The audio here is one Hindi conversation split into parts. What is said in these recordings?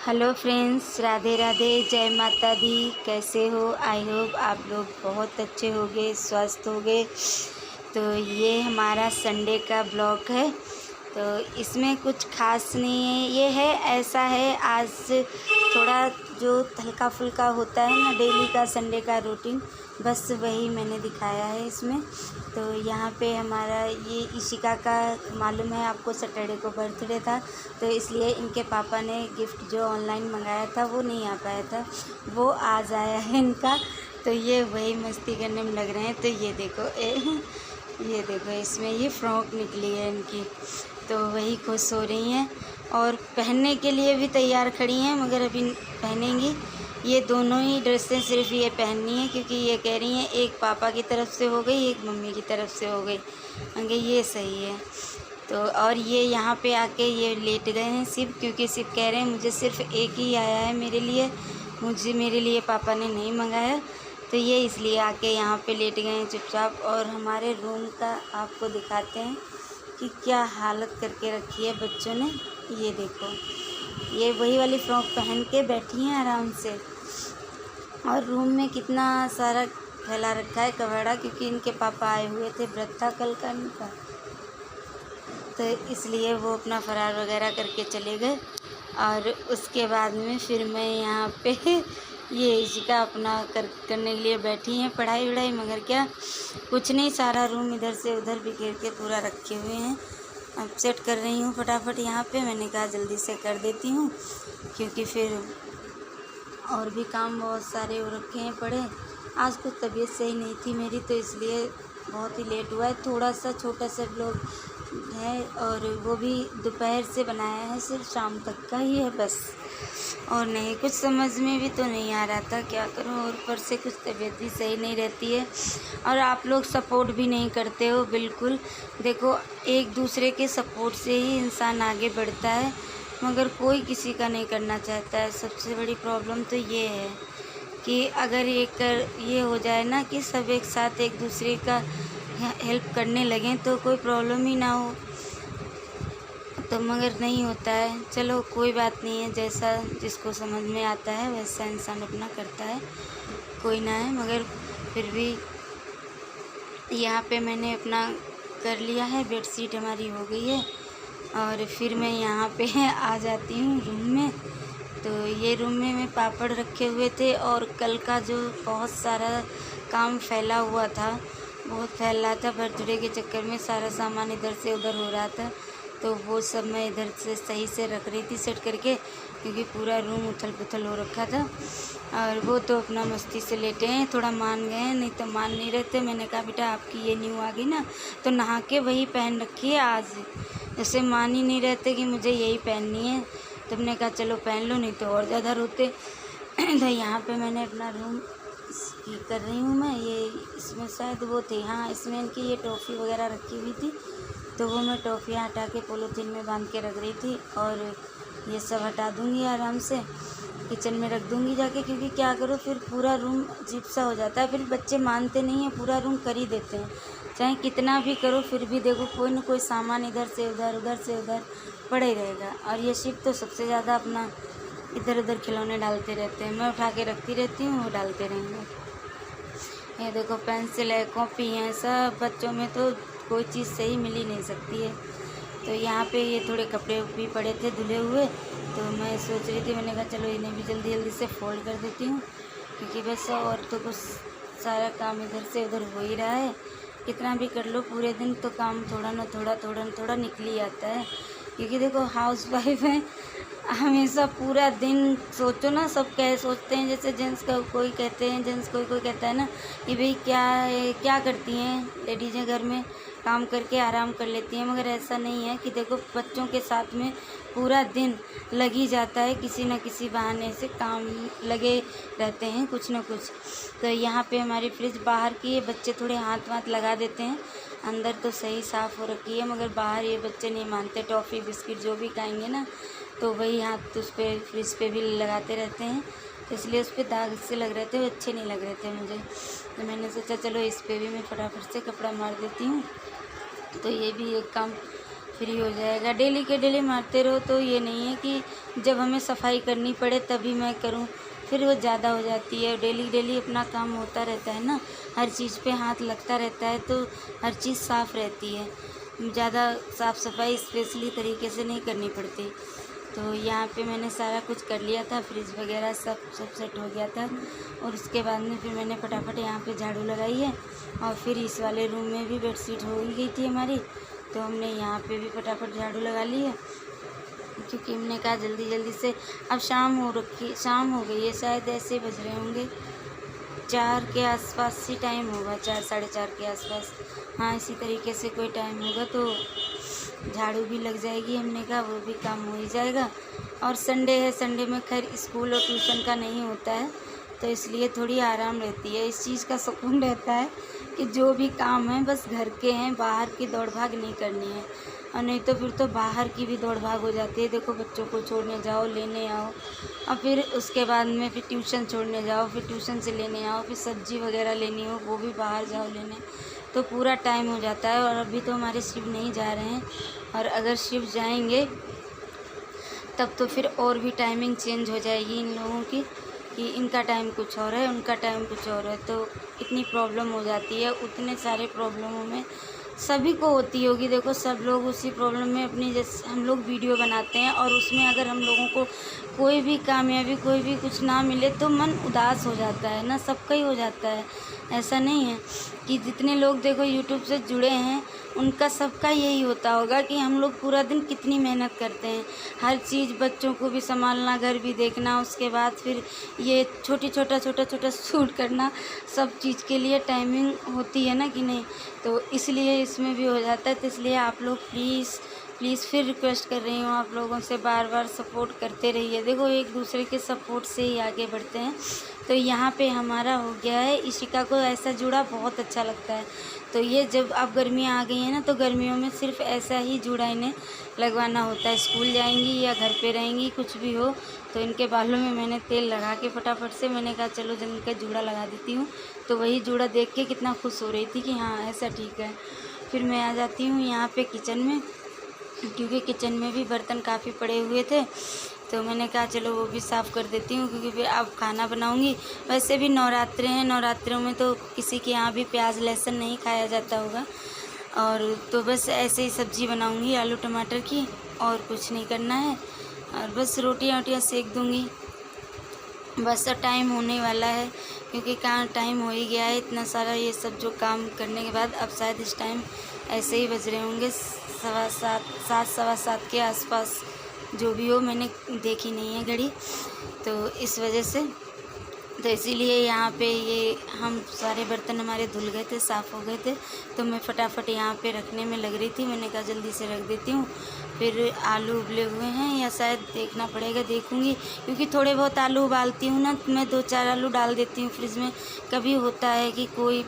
हेलो फ्रेंड्स, राधे राधे, जय माता दी। कैसे हो? आई होप आप लोग बहुत अच्छे होंगे, स्वस्थ होंगे। तो ये हमारा संडे का ब्लॉग है। तो इसमें कुछ खास नहीं है, ये है ऐसा है। आज थोड़ा जो हल्का फुल्का होता है ना डेली का संडे का रूटीन, बस वही मैंने दिखाया है इसमें। तो यहाँ पे हमारा ये इशिका का मालूम है आपको, सैटरडे को बर्थडे था, तो इसलिए इनके पापा ने गिफ्ट जो ऑनलाइन मंगाया था वो नहीं आ पाया था, वो आज आया है इनका। तो ये वही मस्ती करने में लग रहे हैं। तो ये देखो ये देखो, इसमें ये फ्रॉक निकली है इनकी, तो वही खुश हो रही हैं और पहनने के लिए भी तैयार खड़ी हैं, मगर अभी पहनेंगी। ये दोनों ही ड्रेसें सिर्फ ये पहननी है, क्योंकि ये कह रही हैं एक पापा की तरफ से हो गई, एक मम्मी की तरफ से हो गई। मगर ये सही है। तो और ये यहाँ पे आके ये लेट गए हैं शिव, क्योंकि शिव कह रहे हैं मुझे सिर्फ एक ही आया है मेरे लिए, मेरे लिए पापा ने नहीं मंगाया। तो ये इसलिए आके यहाँ पे लेट गए हैं चुपचाप। और हमारे रूम का आपको दिखाते हैं कि क्या हालत करके रखी है बच्चों ने। ये देखो, ये वही वाली फ्रॉक पहन के बैठी हैं आराम से, और रूम में कितना सारा फैला रखा है कबाड़ा, क्योंकि इनके पापा आए हुए थे, व्रत था कल का इनका, तो इसलिए वो अपना फरार वगैरह करके चले गए। और उसके बाद में फिर मैं यहाँ पे ये इशिका अपना करने के लिए बैठी हैं पढ़ाई वढ़ाई, मगर क्या कुछ नहीं, सारा रूम इधर से उधर बिखेर के पूरा रखे हुए हैं। अब सेट कर रही हूँ फटाफट यहाँ पे, मैंने कहा जल्दी से कर देती हूँ, क्योंकि फिर और भी काम बहुत सारे हो रखे हैं पड़े। आज कुछ तबीयत सही नहीं थी मेरी, तो इसलिए बहुत ही लेट हुआ है। थोड़ा सा छोटा सा ब्लॉग है, और वो भी दोपहर से बनाया है, सिर्फ शाम तक का ही है बस। और नहीं कुछ समझ में भी तो नहीं आ रहा था क्या करूं, और ऊपर से कुछ तबीयत भी सही नहीं रहती है, और आप लोग सपोर्ट भी नहीं करते हो बिल्कुल। देखो, एक दूसरे के सपोर्ट से ही इंसान आगे बढ़ता है, मगर कोई किसी का नहीं करना चाहता है। सबसे बड़ी प्रॉब्लम तो ये है कि अगर ये हो जाए ना कि सब एक साथ एक दूसरे का हेल्प करने लगें तो कोई प्रॉब्लम ही ना हो, तो मगर नहीं होता है। चलो कोई बात नहीं है, जैसा जिसको समझ में आता है वैसा इंसान अपना करता है, कोई ना है। मगर फिर भी यहाँ पे मैंने अपना कर लिया है, बेडशीट हमारी हो गई है, और फिर मैं यहाँ पे आ जाती हूँ रूम में। तो ये रूम में मैं पापड़ रखे हुए थे, और कल का जो बहुत सारा काम फैला हुआ था, बहुत फैल रहा था बर्थडे के चक्कर में, सारा सामान इधर से उधर हो रहा था, तो वो सब मैं इधर से सही से रख रही थी सेट करके, क्योंकि पूरा रूम उथल पुथल हो रखा था। और वो तो अपना मस्ती से लेटे हैं, थोड़ा मान गए हैं, नहीं तो मान नहीं रहते। मैंने कहा बेटा आपकी ये न्यू आ गई ना, तो नहा के वही पहन रखी है आज, जैसे मान ही नहीं रहते कि मुझे यही पहननी है। तो हमने कहा चलो पहन लो, नहीं तो और ज़्यादा रोते। तो यहाँ पे मैंने अपना रूम ये कर रही हूँ मैं, ये इसमें शायद वो थे, हाँ इसमें इनकी ये टॉफ़ी वगैरह रखी हुई थी, तो वो मैं टॉफ़ियाँ हटा के पॉलीथीन में बांध के रख रही थी। और ये सब हटा दूँगी आराम से, किचन में रख दूँगी जाके, क्योंकि क्या करो फिर पूरा रूम अजीब सा हो जाता है, फिर बच्चे मानते नहीं हैं, पूरा रूम कर ही देते हैं, चाहे कितना भी करो फिर भी देखो कोई ना कोई सामान इधर से उधर उधर से उधर पड़े रहेगा। और ये शिव तो सबसे ज़्यादा अपना इधर उधर खिलौने डालते रहते हैं, मैं उठा के रखती रहती हूँ, वो डालते रहेंगे। ये देखो पेंसिल है, कॉपी है, सब बच्चों में तो कोई चीज़ सही मिल ही नहीं सकती है। तो यहाँ पे ये थोड़े कपड़े भी पड़े थे धुले हुए, तो मैं सोच रही थी, मैंने कहा चलो इन्हें भी जल्दी जल्दी से फोल्ड कर देती हूँ, क्योंकि बस और तो कुछ सारा काम इधर से उधर हो ही रहा है। कितना भी कर लो पूरे दिन तो काम थोड़ा ना थोड़ा निकल ही आता है, क्योंकि देखो हाउस वाइफ है, हमेशा पूरा दिन सोचो ना, सब कह सोचते हैं जैसे जेंट्स का कोई कहते हैं, जेंट्स कोई कहता है ना कि भाई क्या है, क्या करती हैं लेडीज़ें, घर में काम करके आराम कर लेती हैं, मगर ऐसा नहीं है कि देखो बच्चों के साथ में पूरा दिन लगी जाता है, किसी न किसी बहाने से काम लगे रहते हैं कुछ न कुछ। तो यहाँ पे हमारी फ्रिज बाहर की है, बच्चे थोड़े हाथ वाथ लगा देते हैं, अंदर तो सही साफ़ हो रखी है, मगर बाहर ये बच्चे नहीं मानते, टॉफ़ी बिस्किट जो भी खाएंगे ना तो वही हाथ उस पर फ्रिज पे भी लगाते रहते हैं, तो इसलिए उस पर दाग से लग रहे थे, वो अच्छे नहीं लग रहे थे मुझे। तो मैंने सोचा चलो इस पर भी मैं फटाफट से कपड़ा मार देती हूँ, तो ये भी एक काम फ्री हो जाएगा। डेली के डेली मारते रहो तो ये नहीं है कि जब हमें सफाई करनी पड़े तभी मैं करूं, फिर वो ज़्यादा हो जाती है। डेली डेली अपना काम होता रहता है ना, हर चीज़ पे हाथ लगता रहता है तो हर चीज़ साफ़ रहती है। ज़्यादा साफ़ सफाई स्पेशली तरीके से नहीं करनी पड़ती। तो यहाँ पे मैंने सारा कुछ कर लिया था, फ्रिज वगैरह सब सेट हो गया था। और उसके बाद में फिर मैंने फटाफट यहाँ पे झाड़ू लगाई है। और फिर इस वाले रूम में भी बेडशीट हो ही गई थी हमारी, तो हमने यहाँ पे भी फटाफट झाड़ू लगा ली है, क्योंकि हमने कहा जल्दी जल्दी से। अब शाम हो गई है, शायद ऐसे बज रहे होंगे 4 के आसपास ही टाइम होगा, 4 साढ़े 4 के आसपास। हाँ, इसी तरीके से कोई टाइम होगा तो झाड़ू भी लग जाएगी। हमने कहा वो भी काम हो ही जाएगा। और संडे है, संडे में खैर स्कूल और ट्यूशन का नहीं होता है, तो इसलिए थोड़ी आराम रहती है। इस चीज़ का सुकून रहता है कि जो भी काम है बस घर के हैं, बाहर की दौड़ भाग नहीं करनी है। और नहीं तो फिर तो बाहर की भी दौड़ भाग हो जाती है। देखो, बच्चों को छोड़ने जाओ, लेने आओ, और फिर उसके बाद में फिर ट्यूशन छोड़ने जाओ, फिर ट्यूशन से लेने आओ, फिर सब्ज़ी वगैरह लेनी हो वो भी बाहर जाओ लेने, तो पूरा टाइम हो जाता है। और अभी तो हमारे शिव नहीं जा रहे हैं, और अगर शिव जाएंगे तब तो फिर और भी टाइमिंग चेंज हो जाएगी इन लोगों की, कि इनका टाइम कुछ और है, उनका टाइम कुछ और है, तो इतनी प्रॉब्लम हो जाती है। उतने सारे प्रॉब्लमों में सभी को होती होगी। देखो, सब लोग उसी प्रॉब्लम में अपनी, जैसे हम लोग वीडियो बनाते हैं और उसमें अगर हम लोगों को कोई भी कामयाबी, कोई भी कुछ ना मिले तो मन उदास हो जाता है ना, सबका ही हो जाता है। ऐसा नहीं है कि जितने लोग देखो यूट्यूब से जुड़े हैं उनका सबका यही होता होगा कि हम लोग पूरा दिन कितनी मेहनत करते हैं, हर चीज़, बच्चों को भी संभालना, घर भी देखना, उसके बाद फिर ये छोटा शूट करना, सब चीज़ के लिए टाइमिंग होती है ना कि नहीं। तो इसलिए इसमें भी हो जाता है। तो इसलिए आप लोग प्लीज़ फिर रिक्वेस्ट कर रही हूँ आप लोगों से, बार बार सपोर्ट करते रहिए। देखो, एक दूसरे के सपोर्ट से ही आगे बढ़ते हैं। तो यहाँ पे हमारा हो गया है, इशिका को ऐसा जुड़ा बहुत अच्छा लगता है। तो ये जब अब गर्मियाँ आ गई हैं ना, तो गर्मियों में सिर्फ ऐसा ही जुड़ा इन्हें लगवाना होता है। स्कूल जाएंगी या घर पे रहेंगी, कुछ भी हो, तो इनके बालों में मैंने तेल लगा के फटाफट से मैंने कहा चलो जब इनका जूड़ा लगा देती हूँ। तो वही जूड़ा देख के कितना खुश हो रही थी कि हाँ ऐसा ठीक है। फिर मैं आ जाती हूँ यहाँ पे किचन में, क्योंकि किचन में भी बर्तन काफ़ी पड़े हुए थे, तो मैंने कहा चलो वो भी साफ़ कर देती हूँ, क्योंकि फिर अब खाना बनाऊँगी। वैसे भी नवरात्रे हैं, नवरात्रों में तो किसी के यहाँ भी प्याज लहसुन नहीं खाया जाता होगा, और तो बस ऐसे ही सब्ज़ी बनाऊँगी आलू टमाटर की, और कुछ नहीं करना है। और बस रोटियाँ वोटियाँ सेक दूँगी, बस टाइम होने वाला है, क्योंकि कहाँ टाइम हो ही गया है इतना सारा ये सब जो काम करने के बाद। अब शायद इस टाइम ऐसे ही बज रहे होंगे 7:15 के आसपास, जो भी हो, मैंने देखी नहीं है घड़ी, तो इस वजह से, तो इसीलिए यहाँ पे ये हम सारे बर्तन हमारे धुल गए थे, साफ़ हो गए थे, तो मैं फटाफट यहाँ पे रखने में लग रही थी। मैंने कहा जल्दी से रख देती हूँ। फिर आलू उबले हुए हैं या शायद देखना पड़ेगा, देखूँगी, क्योंकि थोड़े बहुत आलू उबालती हूँ ना, मैं 2-4 आलू डाल देती हूँ फ्रिज में। कभी होता है कि कोई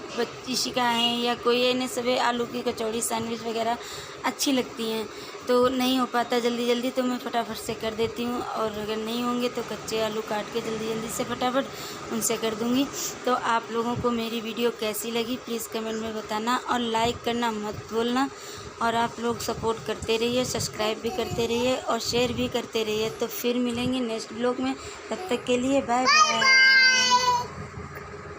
इशिका है या कोई, इन्हें सभी आलू की कचौड़ी, सैंडविच वगैरह अच्छी लगती हैं, तो नहीं हो पाता जल्दी, तो मैं फटाफट से कर देती हूँ। और अगर नहीं होंगे तो कच्चे आलू काट के जल्दी से फटाफट उनसे कर दूँगी। तो आप लोगों को मेरी वीडियो कैसी लगी प्लीज़ कमेंट में बताना, और लाइक करना मत भूलना। और आप लोग सपोर्ट करते रहिए, सब्सक्राइब भी करते रहिए और शेयर भी करते रहिए। तो फिर मिलेंगे नेक्स्ट ब्लॉग में, तब तक के लिए बाय बाय।